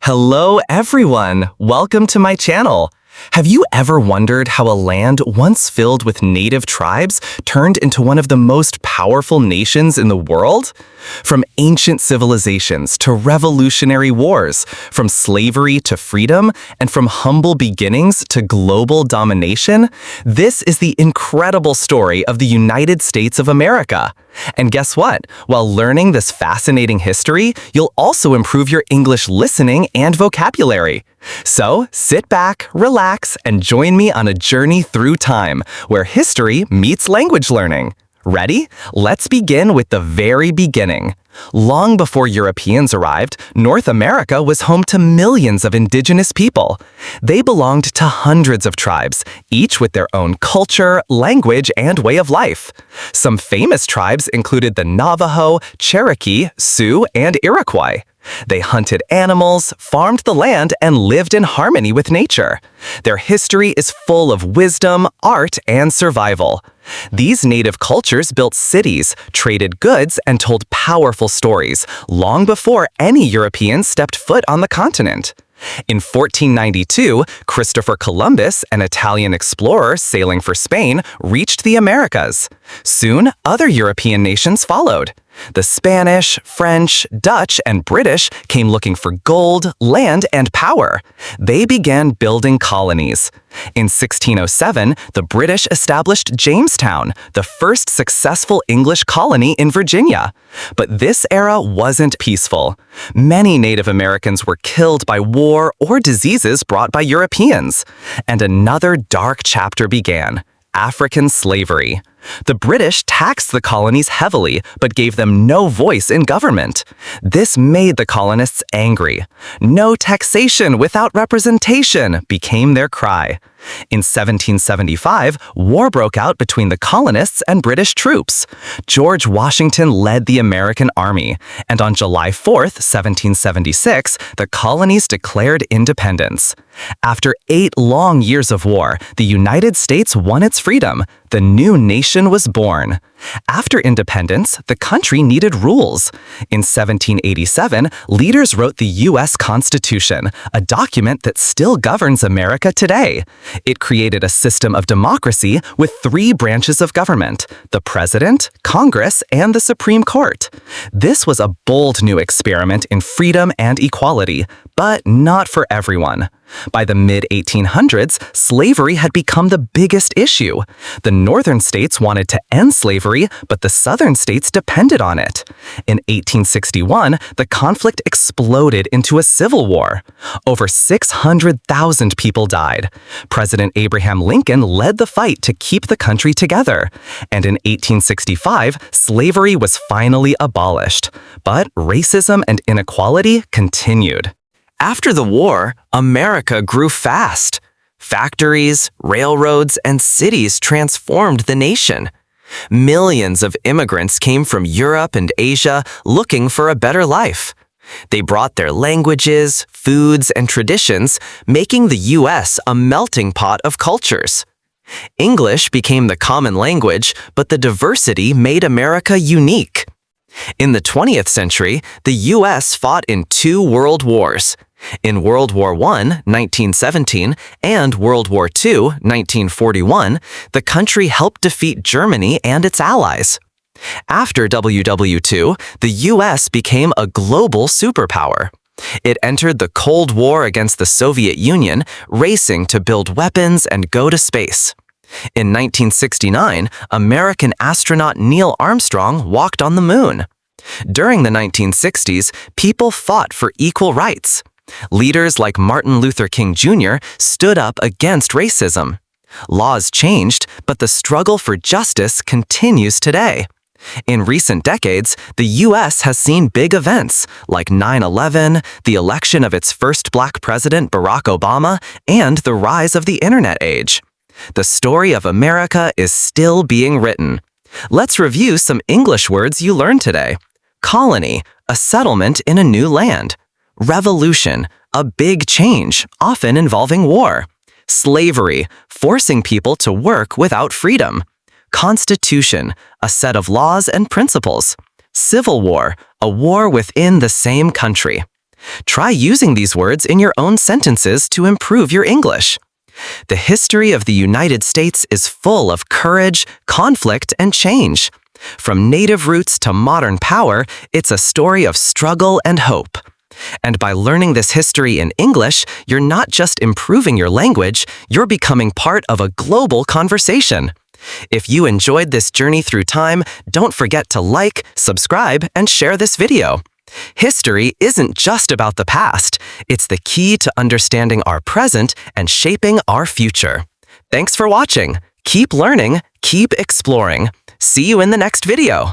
Hello everyone! Welcome to my channel. Have you ever wondered how a land once filled with native tribes turned into one of the most powerful nations in the world? From ancient civilizations to revolutionary wars, from slavery to freedom, and from humble beginnings to global domination, this is the incredible story of the United States of America. And guess what? While learning this fascinating history, you'll also improve your English listening and vocabulary. So sit back, relax, and join me on a journey through time, where history meets language learning. Ready? Let's begin with the very beginning. Long before Europeans arrived, North America was home to millions of indigenous people. They belonged to hundreds of tribes, each with their own culture, language, and way of life. Some famous tribes included the Navajo, Cherokee, Sioux, and Iroquois. They hunted animals, farmed the land, and lived in harmony with nature. Their history is full of wisdom, art, and survival. These native cultures built cities, traded goods, and told powerful stories long before any Europeans stepped foot on the continent. In 1492, Christopher Columbus, an Italian explorer sailing for Spain, reached the Americas. Soon, other European nations followed. The Spanish, French, Dutch, and British came looking for gold, land, and power. They began building colonies. In 1607, the British established Jamestown, the first successful English colony in Virginia. But this era wasn't peaceful. Many Native Americans were killed by war or diseases brought by Europeans. And another dark chapter began: African slavery. The British taxed the colonies heavily, but gave them no voice in government. This made the colonists angry. "No taxation without representation" became their cry. In 1775, war broke out between the colonists and British troops. George Washington led the American army, and on July 4th, 1776, the colonies declared independence. After 8 long years of war, the United States won its freedom. The new nation was born. After independence, the country needed rules. In 1787, leaders wrote the U.S. Constitution, a document that still governs America today. It created a system of democracy with 3 branches of government: the President, Congress, and the Supreme Court. This was a bold new experiment in freedom and equality, but not for everyone. By the mid-1800s, slavery had become the biggest issue. The northern states wanted to end slavery, but the southern states depended on it. In 1861, the conflict exploded into a civil war. Over 600,000 people died. President Abraham Lincoln led the fight to keep the country together. And in 1865, slavery was finally abolished. But racism and inequality continued. After the war, America grew fast. Factories, railroads, and cities transformed the nation. Millions of immigrants came from Europe and Asia looking for a better life. They brought their languages, foods, and traditions, making the U.S. a melting pot of cultures. English became the common language, but the diversity made America unique. In the 20th century, the U.S. fought in 2 world wars. In World War I, 1917, and World War II, 1941, the country helped defeat Germany and its allies. After WW II, the U.S. became a global superpower. It entered the Cold War against the Soviet Union, racing to build weapons and go to space. In 1969, American astronaut Neil Armstrong walked on the moon. During the 1960s, people fought for equal rights. Leaders like Martin Luther King Jr. stood up against racism. Laws changed, but the struggle for justice continues today. In recent decades, the U.S. has seen big events like 9/11, the election of its first black president, Barack Obama, and the rise of the internet age. The story of America is still being written. Let's review some English words you learned today. Colony, a settlement in a new land. Revolution, a big change, often involving war. Slavery, forcing people to work without freedom. Constitution, a set of laws and principles. Civil war, a war within the same country. Try using these words in your own sentences to improve your English. The history of the United States is full of courage, conflict, and change. From native roots to modern power, it's a story of struggle and hope. And by learning this history in English, you're not just improving your language, you're becoming part of a global conversation. If you enjoyed this journey through time, don't forget to like, subscribe, and share this video. History isn't just about the past. It's the key to understanding our present and shaping our future. Thanks for watching. Keep learning, keep exploring. See you in the next video.